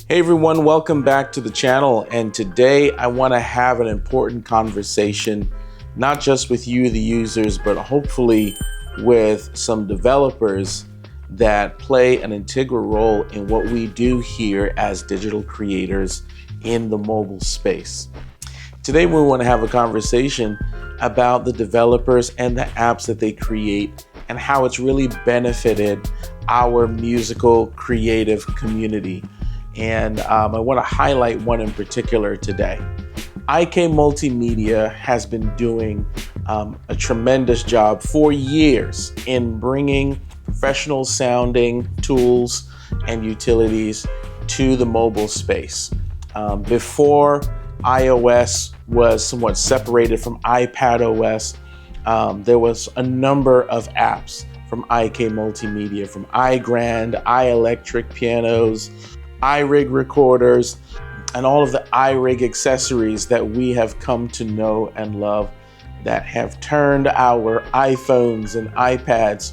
Hey everyone, welcome back to the channel. And today I want to have an important conversation, not just with you, the users, but hopefully with some developers that play an integral role in what we do here as digital creators in the mobile space. Today we want to have a conversation about the developers and the apps that they create and how it's really benefited our musical creative community. And I want to highlight one in particular today. IK Multimedia has been doing a tremendous job for years in bringing professional sounding tools and utilities to the mobile space. Before iOS was somewhat separated from iPadOS, there was a number of apps from IK Multimedia, from iGrand, iElectric pianos, iRig recorders, and all of the iRig accessories that we have come to know and love that have turned our iPhones and iPads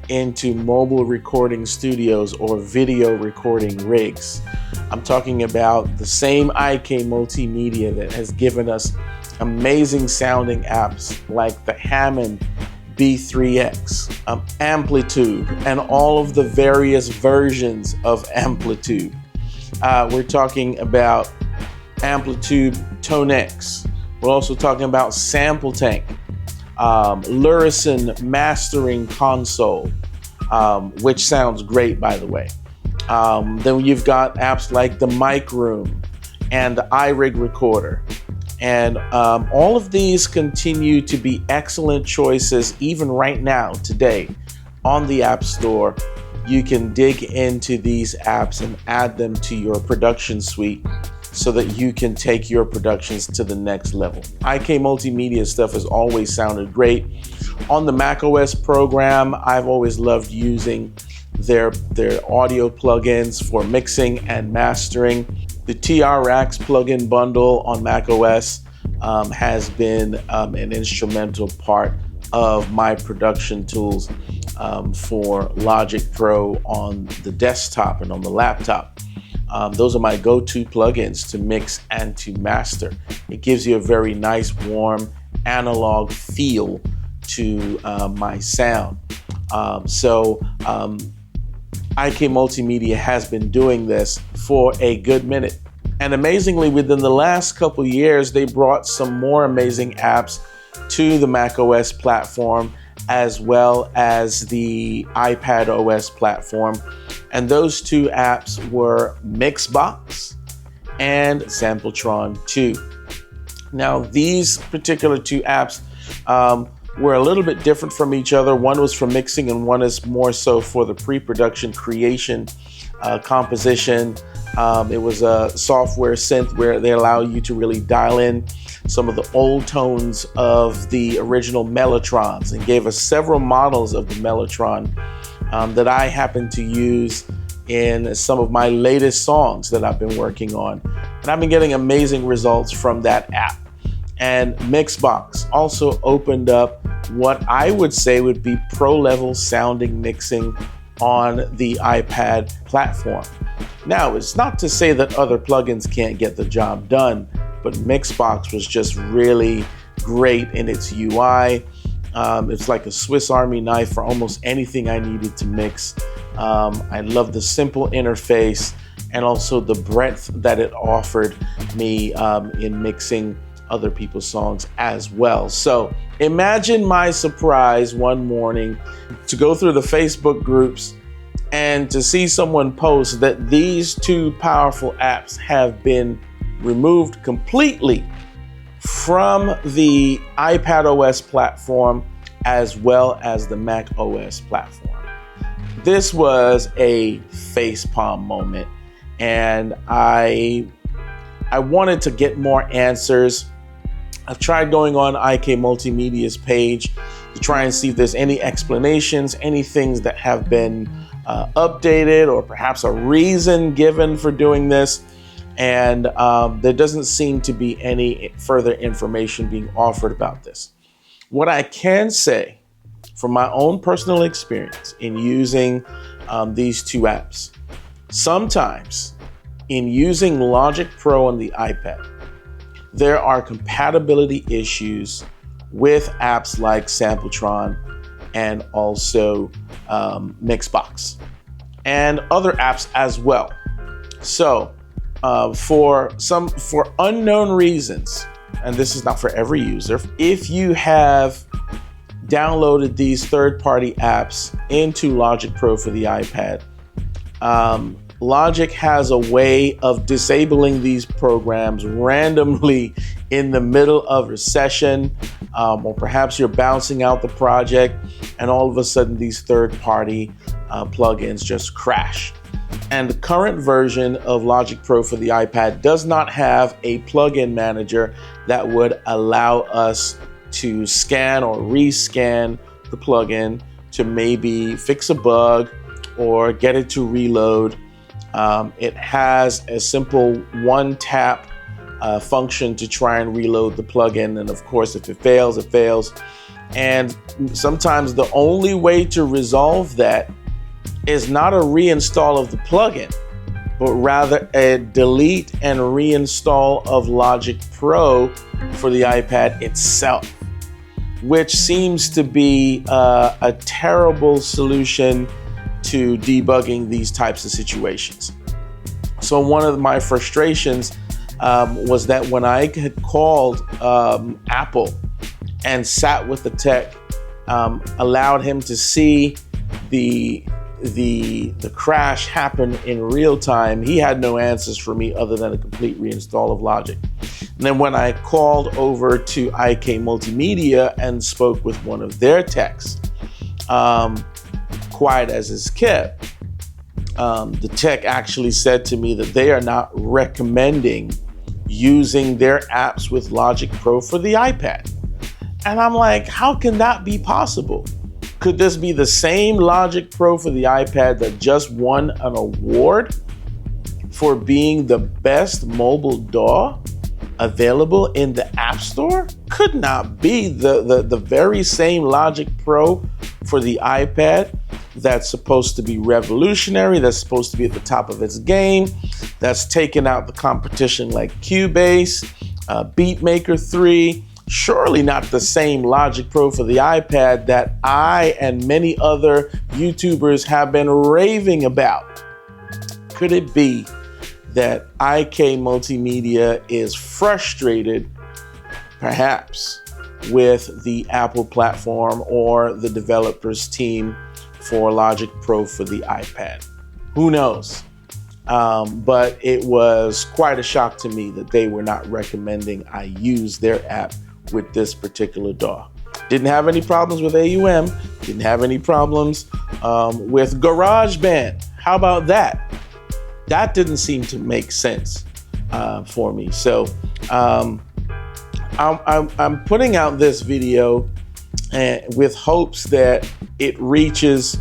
into mobile recording studios or video recording rigs. I'm talking about the same IK Multimedia that has given us amazing sounding apps like the Hammond B3X, Amplitude, and all of the various versions of Amplitude. We're talking about Amplitude Tonex. We're also talking about Sampletron, Lurison Mastering Console, which sounds great, by the way. Then you've got apps like the Mic Room and the iRig Recorder. And all of these continue to be excellent choices even right now, today, on the App Store. You can dig into these apps and add them to your production suite so that you can take your productions to the next level. IK Multimedia stuff has always sounded great. On the macOS program, I've always loved using their audio plugins for mixing and mastering. The TRX plugin bundle on macOS has been an instrumental part of my production tools for Logic Pro on the desktop and on the laptop. Those are my go-to plugins to mix and to master. It gives you a very nice, warm, analog feel to my sound. IK Multimedia has been doing this for a good minute. And amazingly, within the last couple years, they brought some more amazing apps to the macOS platform as well as the iPadOS platform. And those two apps were MixBox and Sampletron 2. Now, these particular two apps were a little bit different from each other. One was for mixing and one is more so for the pre-production creation, composition. It was a software synth where they allow you to really dial in some of the old tones of the original Mellotrons, and gave us several models of the Mellotron that I happen to use in some of my latest songs that I've been working on. And I've been getting amazing results from that app. And MixBox also opened up what I would say would be pro-level sounding mixing on the iPad platform. Now, it's not to say that other plugins can't get the job done, but MixBox was just really great in its UI. It's like a Swiss Army knife for almost anything I needed to mix. I love the simple interface and also the breadth that it offered me in mixing other people's songs as well. So imagine my surprise one morning to go through the Facebook groups and to see someone post that these two powerful apps have been removed completely from the iPadOS platform as well as the macOS platform. This was a facepalm moment, and I wanted to get more answers. I've tried going on IK Multimedia's page to try and see if there's any explanations, any things that have been updated, or perhaps a reason given for doing this. And there doesn't seem to be any further information being offered about this. What I can say from my own personal experience in using these two apps, sometimes in using Logic Pro on the iPad, there are compatibility issues with apps like Sampletron and also MixBox and other apps as well. So for unknown reasons, and this is not for every user, if you have downloaded these third-party apps into Logic Pro for the iPad, Logic has a way of disabling these programs randomly in the middle of a session, or perhaps you're bouncing out the project and all of a sudden these third-party plugins just crash. And the current version of Logic Pro for the iPad does not have a plugin manager that would allow us to scan or rescan the plugin to maybe fix a bug or get it to reload. It has a simple one-tap function to try and reload the plugin, and of course, if it fails, it fails. And sometimes the only way to resolve that is not a reinstall of the plugin, but rather a delete and reinstall of Logic Pro for the iPad itself, which seems to be a terrible solution to debugging these types of situations. So one of my frustrations was that when I had called Apple and sat with the tech, allowed him to see the crash happen in real time, he had no answers for me other than a complete reinstall of Logic. And then when I called over to IK Multimedia and spoke with one of their techs, quiet as is kept, the tech actually said to me that they are not recommending using their apps with Logic Pro for the iPad. And I'm like, how can that be possible? Could this be the same Logic Pro for the iPad that just won an award for being the best mobile DAW available in the App Store? Could not be the very same Logic Pro for the iPad that's supposed to be revolutionary, that's supposed to be at the top of its game, that's taken out the competition like Cubase, Beatmaker 3. Surely not the same Logic Pro for the iPad that I and many other YouTubers have been raving about. Could it be that IK Multimedia is frustrated, perhaps, with the Apple platform or the developers team for Logic Pro for the iPad? Who knows? But it was quite a shock to me that they were not recommending I use their app with this particular DAW. Didn't have any problems with AUM, didn't have any problems with GarageBand. How about that? That didn't seem to make sense for me. So I'm putting out this video with hopes that it reaches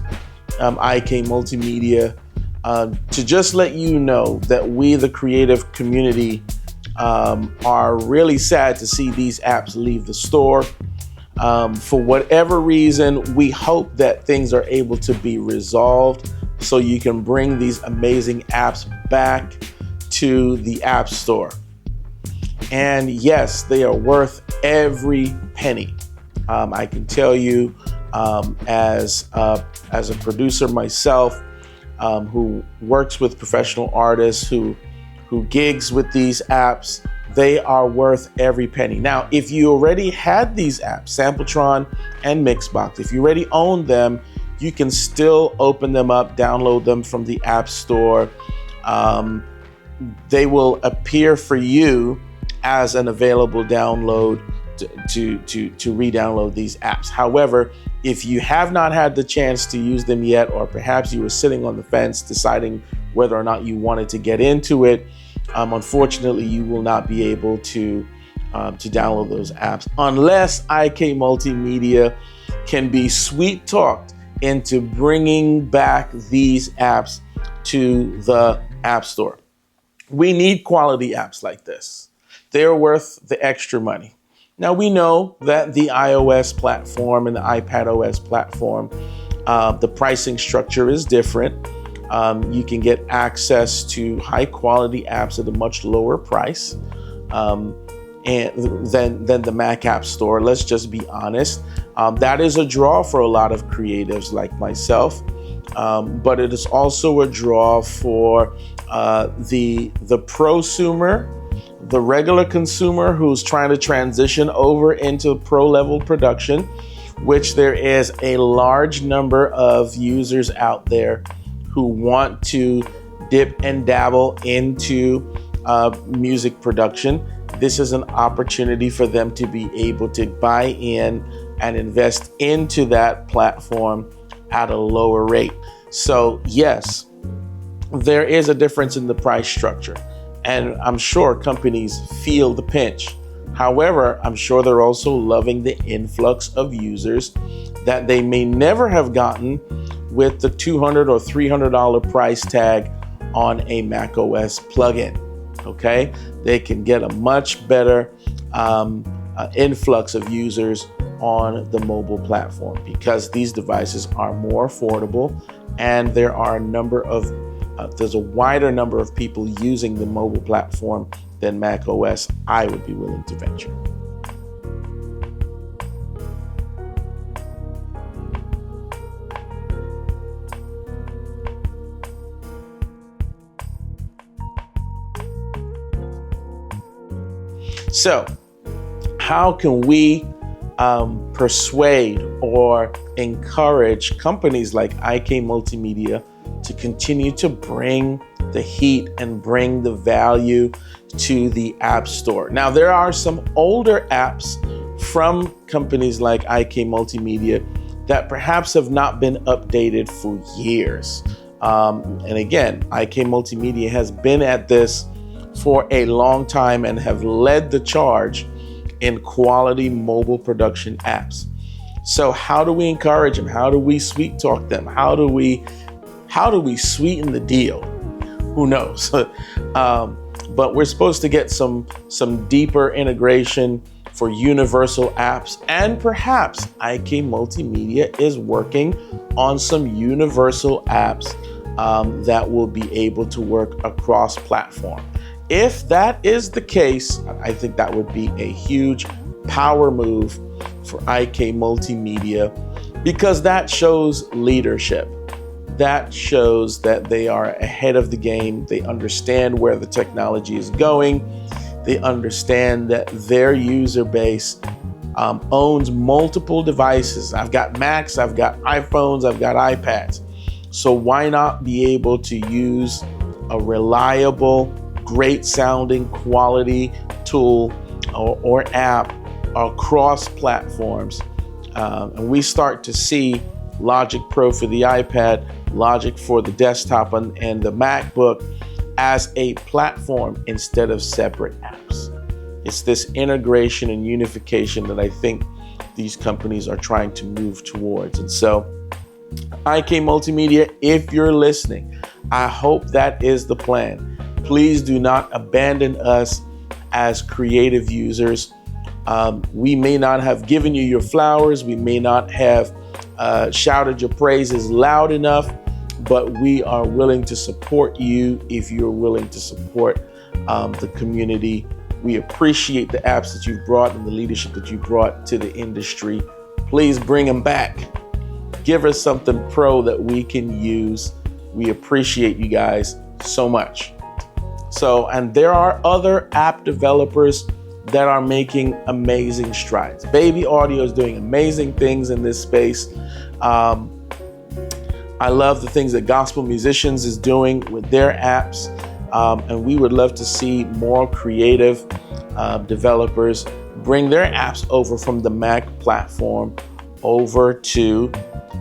IK Multimedia to just let you know that we, the creative community, are really sad to see these apps leave the store. For whatever reason, we hope that things are able to be resolved so you can bring these amazing apps back to the App Store. And yes, they are worth every penny. I can tell you, as a producer myself, who works with professional artists, who gigs with these apps, they are worth every penny. Now, if you already had these apps, Sampletron and MixBox, if you already own them, you can still open them up, download them from the App Store. They will appear for you as an available download to re-download these apps. However, if you have not had the chance to use them yet, or perhaps you were sitting on the fence deciding whether or not you wanted to get into it, unfortunately, you will not be able to download those apps unless IK Multimedia can be sweet talked into bringing back these apps to the App Store. We need quality apps like this. They're worth the extra money. Now, we know that the iOS platform and the iPadOS platform, the pricing structure is different. You can get access to high quality apps at a much lower price and than the Mac App Store. Let's just be honest. That is a draw for a lot of creatives like myself, but it is also a draw for the prosumer, the regular consumer who's trying to transition over into pro level production, which there is a large number of users out there who want to dip and dabble into music production. This is an opportunity for them to be able to buy in and invest into that platform at a lower rate. So yes, there is a difference in the price structure, and I'm sure companies feel the pinch. However, I'm sure they're also loving the influx of users that they may never have gotten with the $200 or $300 price tag on a macOS plugin. Okay, they can get a much better influx of users on the mobile platform because these devices are more affordable, and there are there's a wider number of people using the mobile platform than macOS, I would be willing to venture. So, how can we persuade or encourage companies like IK Multimedia to continue to bring the heat and bring the value to the App Store? Now, there are some older apps from companies like IK Multimedia that perhaps have not been updated for years. And again, IK Multimedia has been at this for a long time and have led the charge in quality mobile production apps. So how do we encourage them? How do we sweet talk them? How do we sweeten the deal? Who knows? But we're supposed to get some deeper integration for universal apps, and perhaps IK Multimedia is working on some universal apps that will be able to work across platform. If that is the case, I think that would be a huge power move for IK Multimedia, because that shows leadership. That shows that they are ahead of the game. They understand where the technology is going. They understand that their user base owns multiple devices. I've got Macs, I've got iPhones, I've got iPads. So why not be able to use a reliable, great sounding quality tool or app across platforms? And we start to see Logic Pro for the iPad, Logic for the desktop and the MacBook as a platform instead of separate apps. It's this integration and unification that I think these companies are trying to move towards. And so, IK Multimedia, if you're listening, I hope that is the plan. Please do not abandon us as creative users. We may not have given you your flowers. We may not have shouted your praises loud enough, but we are willing to support you if you're willing to support the community. We appreciate the apps that you've brought and the leadership that you brought to the industry. Please bring them back. Give us something pro that we can use. We appreciate you guys so much. So, and there are other app developers that are making amazing strides. Baby Audio is doing amazing things in this space. I love the things that Gospel Musicians is doing with their apps. And we would love to see more creative developers bring their apps over from the Mac platform over to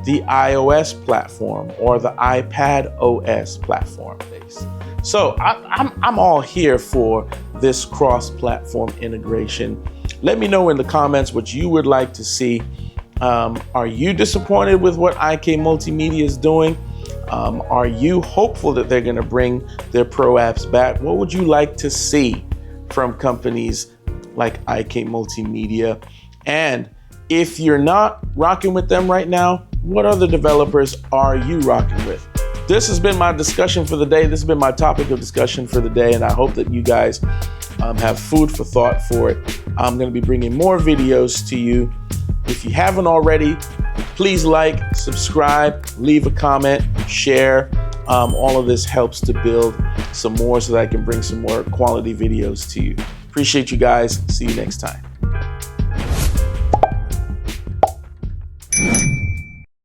the iOS platform or the iPad OS platform. So I'm all here for this cross-platform integration. Let me know in the comments what you would like to see. Are you disappointed with what IK Multimedia is doing? Are you hopeful that they're going to bring their pro apps back? What would you like to see from companies like IK Multimedia? And if you're not rocking with them right now, what other developers are you rocking with? this has been my discussion for the day. This has been my topic of discussion for the day, and I hope that you guys have food for thought for it. I'm going to be bringing more videos to you. If you haven't already, please like, subscribe, leave a comment, share. All of this helps to build some more so that I can bring some more quality videos to you. Appreciate you guys. See you next time.